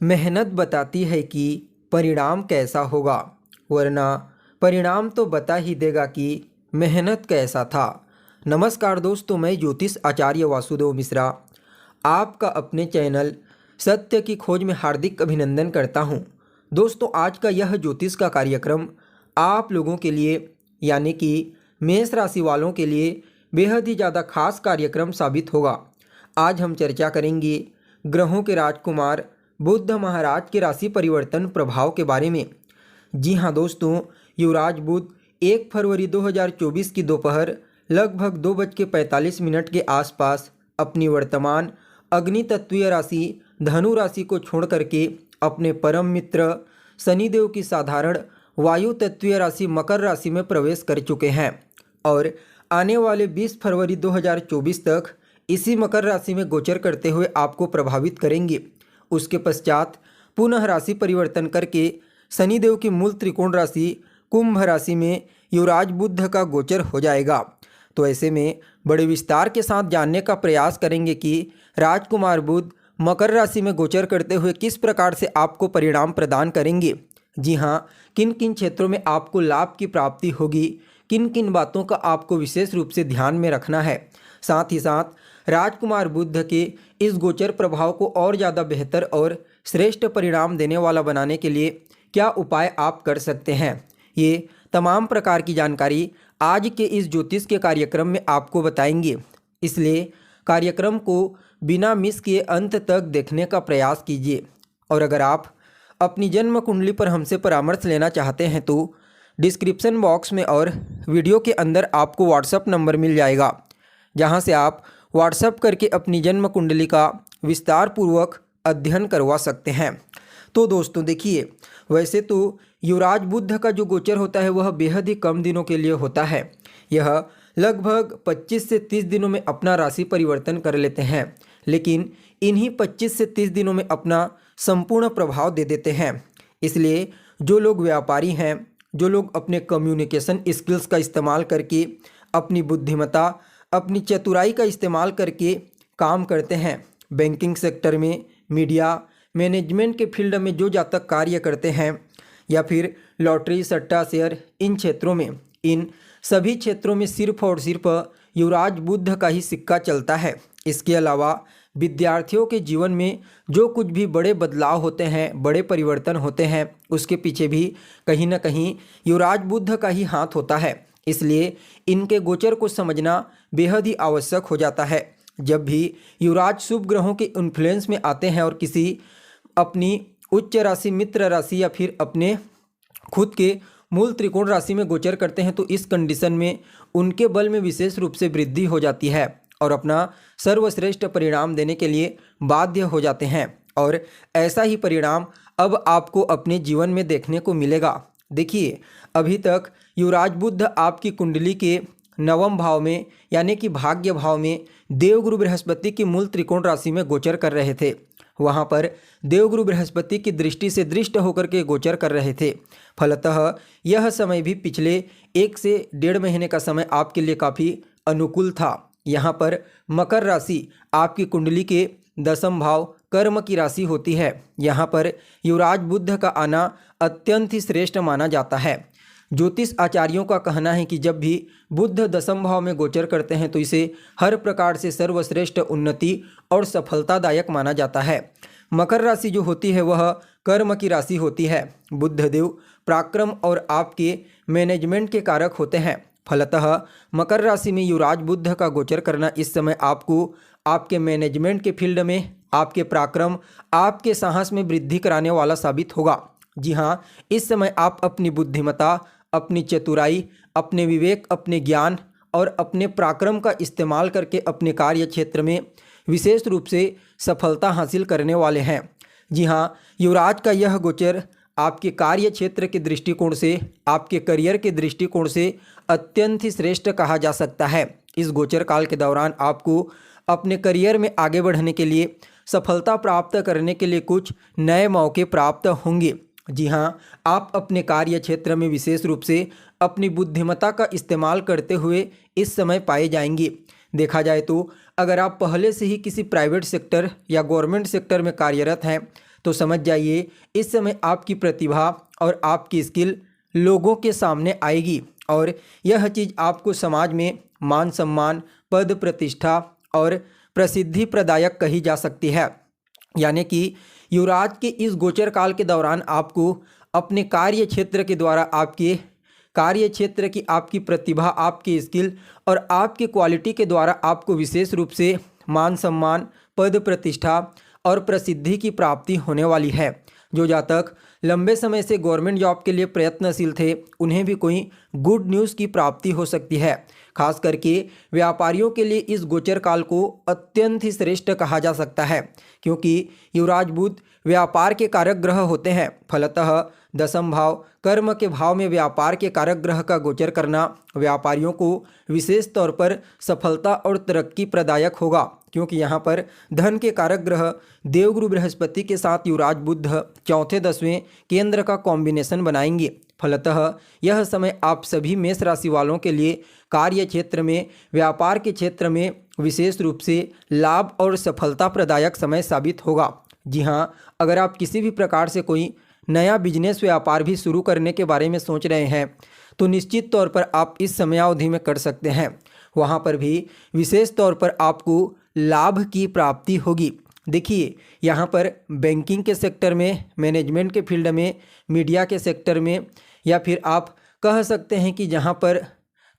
मेहनत बताती है कि परिणाम कैसा होगा, वरना परिणाम तो बता ही देगा कि मेहनत कैसा था। नमस्कार दोस्तों, मैं ज्योतिष आचार्य वासुदेव मिश्रा आपका अपने चैनल सत्य की खोज में हार्दिक अभिनंदन करता हूं। दोस्तों, आज का यह ज्योतिष का कार्यक्रम आप लोगों के लिए यानी कि मेष राशि वालों के लिए बेहद ही ज़्यादा खास कार्यक्रम साबित होगा। आज हम चर्चा करेंगे ग्रहों के राजकुमार बुध महाराज के राशि परिवर्तन प्रभाव के बारे में। जी हाँ दोस्तों, युवराज बुध 1 फरवरी 2024 की दोपहर लगभग 2:45 के आसपास अपनी वर्तमान अग्नि तत्वीय राशि धनु राशि को छोड़ करके अपने परम मित्र शनिदेव की साधारण वायु तत्वीय राशि मकर राशि में प्रवेश कर चुके हैं और आने वाले 20 फरवरी 2024 तक इसी मकर राशि में गोचर करते हुए आपको प्रभावित करेंगे। उसके पश्चात पुनः राशि परिवर्तन करके शनिदेव की मूल त्रिकोण राशि कुंभ राशि में युवराज बुध का गोचर हो जाएगा। तो ऐसे में बड़े विस्तार के साथ जानने का प्रयास करेंगे कि राजकुमार बुध मकर राशि में गोचर करते हुए किस प्रकार से आपको परिणाम प्रदान करेंगे। जी हाँ, किन किन क्षेत्रों में आपको लाभ की प्राप्ति होगी, किन किन बातों का आपको विशेष रूप से ध्यान में रखना है। साथ ही साथ राजकुमार बुध के इस गोचर प्रभाव को और ज़्यादा बेहतर और श्रेष्ठ परिणाम देने वाला बनाने के लिए क्या उपाय आप कर सकते हैं, ये तमाम प्रकार की जानकारी आज के इस ज्योतिष के कार्यक्रम में आपको बताएंगे। इसलिए कार्यक्रम को बिना मिस किए अंत तक देखने का प्रयास कीजिए। और अगर आप अपनी जन्म कुंडली पर हमसे परामर्श लेना चाहते हैं तो डिस्क्रिप्शन बॉक्स में और वीडियो के अंदर आपको व्हाट्सएप नंबर मिल जाएगा, जहां से आप व्हाट्सएप करके अपनी जन्म कुंडली का विस्तार पूर्वक अध्ययन करवा सकते हैं। तो दोस्तों देखिए, वैसे तो युवराज बुध का जो गोचर होता है वह बेहद ही कम दिनों के लिए होता है। यह लगभग 25 से 30 दिनों में अपना राशि परिवर्तन कर लेते हैं, लेकिन इन्हीं 25 से 30 दिनों में अपना संपूर्ण प्रभाव दे देते हैं। इसलिए जो लोग व्यापारी हैं, जो लोग अपने कम्युनिकेशन स्किल्स का इस्तेमाल करके, अपनी बुद्धिमत्ता, अपनी चतुराई का इस्तेमाल करके काम करते हैं, बैंकिंग सेक्टर में, मीडिया, मैनेजमेंट के फील्ड में जो जातक कार्य करते हैं, या फिर लॉटरी, सट्टा, शेयर, इन क्षेत्रों में, इन सभी क्षेत्रों में सिर्फ और सिर्फ युवराज बुध का ही सिक्का चलता है। इसके अलावा विद्यार्थियों के जीवन में जो कुछ भी बड़े बदलाव होते हैं, बड़े परिवर्तन होते हैं, उसके पीछे भी कहीं ना कहीं युवराज बुध का ही हाथ होता है। इसलिए इनके गोचर को समझना बेहद ही आवश्यक हो जाता है। जब भी युवराज शुभ ग्रहों के इन्फ्लुएंस में आते हैं और किसी अपनी उच्च राशि, मित्र राशि या फिर अपने खुद के मूल त्रिकोण राशि में गोचर करते हैं, तो इस कंडीशन में उनके बल में विशेष रूप से वृद्धि हो जाती है और अपना सर्वश्रेष्ठ परिणाम देने के लिए बाध्य हो जाते हैं। और ऐसा ही परिणाम अब आपको अपने जीवन में देखने को मिलेगा। देखिए, अभी तक युवराज बुध आपकी कुंडली के 9वें भाव में यानी कि भाग्य भाव में देवगुरु बृहस्पति की मूल त्रिकोण राशि में गोचर कर रहे थे। वहाँ पर देवगुरु बृहस्पति की दृष्टि से दृष्ट होकर के गोचर कर रहे थे। फलतः यह समय भी पिछले 1 से 1.5 महीने का समय आपके लिए काफ़ी अनुकूल था। यहाँ पर मकर राशि आपकी कुंडली के 10वें भाव कर्म की राशि होती है। यहाँ पर युवराज बुध का आना अत्यंत ही श्रेष्ठ माना जाता है। ज्योतिष आचार्यों का कहना है कि जब भी बुध 10वें भाव में गोचर करते हैं तो इसे हर प्रकार से सर्वश्रेष्ठ उन्नति और सफलतादायक माना जाता है। मकर राशि जो होती है वह कर्म की राशि होती है। बुध देव पराक्रम और आपके मैनेजमेंट के कारक होते हैं। फलतः मकर राशि में युवराज बुध का गोचर करना इस समय आपको आपके मैनेजमेंट के फील्ड में, आपके पराक्रम, आपके साहस में वृद्धि कराने वाला साबित होगा। जी हाँ, इस समय आप अपनी बुद्धिमत्ता, अपनी चतुराई, अपने विवेक, अपने ज्ञान और अपने पराक्रम का इस्तेमाल करके अपने कार्य क्षेत्र में विशेष रूप से सफलता हासिल करने वाले हैं। जी हाँ, युवराज का यह गोचर आपके कार्य क्षेत्र के दृष्टिकोण से, आपके करियर के दृष्टिकोण से अत्यंत ही श्रेष्ठ कहा जा सकता है। इस गोचर काल के दौरान आपको अपने करियर में आगे बढ़ने के लिए, सफलता प्राप्त करने के लिए कुछ नए मौके प्राप्त होंगे। जी हाँ, आप अपने कार्य क्षेत्र में विशेष रूप से अपनी बुद्धिमत्ता का इस्तेमाल करते हुए इस समय पाए जाएंगे। देखा जाए तो अगर आप पहले से ही किसी प्राइवेट सेक्टर या गवर्नमेंट सेक्टर में कार्यरत हैं तो समझ जाइए इस समय आपकी प्रतिभा और आपकी स्किल लोगों के सामने आएगी और यह चीज़ आपको समाज में मान सम्मान, पद प्रतिष्ठा और प्रसिद्धि प्रदायक कही जा सकती है। यानी कि युवराज के इस गोचर काल के दौरान आपको अपने कार्य क्षेत्र के द्वारा आपके कार्य क्षेत्र की आपकी प्रतिभा, आपकी स्किल और आपकी क्वालिटी के द्वारा आपको विशेष रूप से मान सम्मान, पद प्रतिष्ठा और प्रसिद्धि की प्राप्ति होने वाली है। जो जातक लंबे समय से गवर्नमेंट जॉब के लिए प्रयत्नशील थे उन्हें भी कोई गुड न्यूज़ की प्राप्ति हो सकती है। खास करके व्यापारियों के लिए इस गोचर काल को अत्यंत ही श्रेष्ठ कहा जा सकता है, क्योंकि युवराज बुध व्यापार के कारक ग्रह होते हैं। फलतः दशम भाव कर्म के भाव में व्यापार के कारक ग्रह का गोचर करना व्यापारियों को विशेष तौर पर सफलता और तरक्की प्रदायक होगा, क्योंकि यहाँ पर धन के कारक ग्रह देवगुरु बृहस्पति के साथ युवराज बुध चौथे 10वें केंद्र का कॉम्बिनेशन बनाएंगे। फलतः यह समय आप सभी मेष राशि वालों के लिए कार्य क्षेत्र में, व्यापार के क्षेत्र में विशेष रूप से लाभ और सफलता प्रदायक समय साबित होगा। जी हाँ, अगर आप किसी भी प्रकार से कोई नया बिजनेस व्यापार भी शुरू करने के बारे में सोच रहे हैं तो निश्चित तौर पर आप इस समयावधि में कर सकते हैं। वहाँ पर भी विशेष तौर पर आपको लाभ की प्राप्ति होगी। देखिए, यहाँ पर बैंकिंग के सेक्टर में, मैनेजमेंट के फील्ड में, मीडिया के सेक्टर में, या फिर आप कह सकते हैं कि जहाँ पर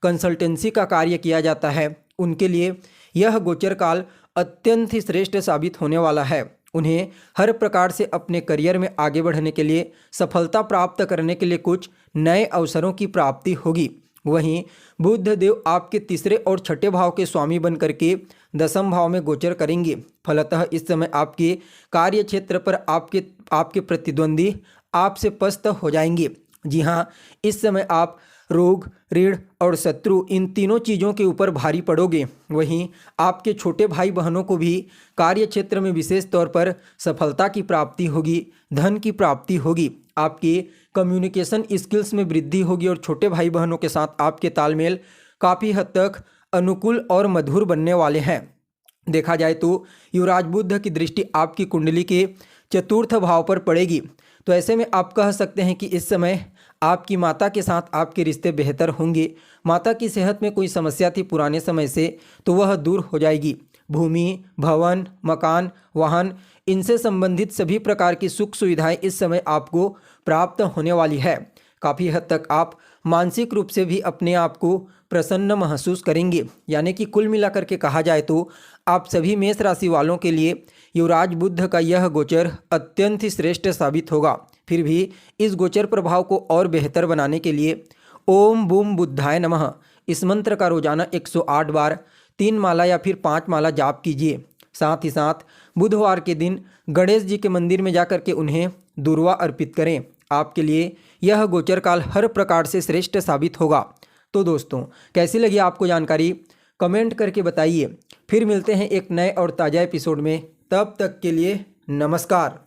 कंसल्टेंसी का कार्य किया जाता है उनके लिए यह गोचर काल अत्यंत ही श्रेष्ठ साबित होने वाला है। उन्हें हर प्रकार से अपने करियर में आगे बढ़ने के लिए, सफलता प्राप्त करने के लिए कुछ नए अवसरों की प्राप्ति होगी। वहीं बुध देव आपके तीसरे और छठे भाव के स्वामी बन करके दशम भाव में गोचर करेंगे। फलतः इस समय आपके कार्य क्षेत्र पर आपके प्रतिद्वंदी आपसे पस्त हो जाएंगे। जी हाँ, इस समय आप रोग, ऋण और शत्रु, इन तीनों चीज़ों के ऊपर भारी पड़ोगे। वहीं आपके छोटे भाई बहनों को भी कार्य क्षेत्र में विशेष तौर पर सफलता की प्राप्ति होगी, धन की प्राप्ति होगी, आपके कम्युनिकेशन स्किल्स में वृद्धि होगी और छोटे भाई बहनों के साथ आपके तालमेल काफ़ी हद तक अनुकूल और मधुर बनने वाले हैं। देखा जाए तो युवराज बुध की दृष्टि आपकी कुंडली के चतुर्थ भाव पर पड़ेगी, तो ऐसे में आप कह सकते हैं कि इस समय आपकी माता के साथ आपके रिश्ते बेहतर होंगे। माता की सेहत में कोई समस्या थी पुराने समय से तो वह दूर हो जाएगी। भूमि, भवन, मकान, वाहन, इनसे संबंधित सभी प्रकार की सुख सुविधाएं इस समय आपको प्राप्त होने वाली है। काफ़ी हद तक आप मानसिक रूप से भी अपने आप को प्रसन्न महसूस करेंगे। यानी कि कुल मिलाकर के कहा जाए तो आप सभी मेष राशि वालों के लिए युवराज बुध का यह गोचर अत्यंत ही श्रेष्ठ साबित होगा। फिर भी इस गोचर प्रभाव को और बेहतर बनाने के लिए ओम बूम बुद्धाय नमः इस मंत्र का रोजाना 108 बार 3 माला या फिर 5 माला जाप कीजिए। साथ ही साथ बुधवार के दिन गणेश जी के मंदिर में जाकर के उन्हें दुर्वा अर्पित करें। आपके लिए यह गोचर काल हर प्रकार से श्रेष्ठ साबित होगा। तो दोस्तों, कैसी लगी आपको जानकारी कमेंट करके बताइए। फिर मिलते हैं एक नए और ताज़ा एपिसोड में, तब तक के लिए नमस्कार।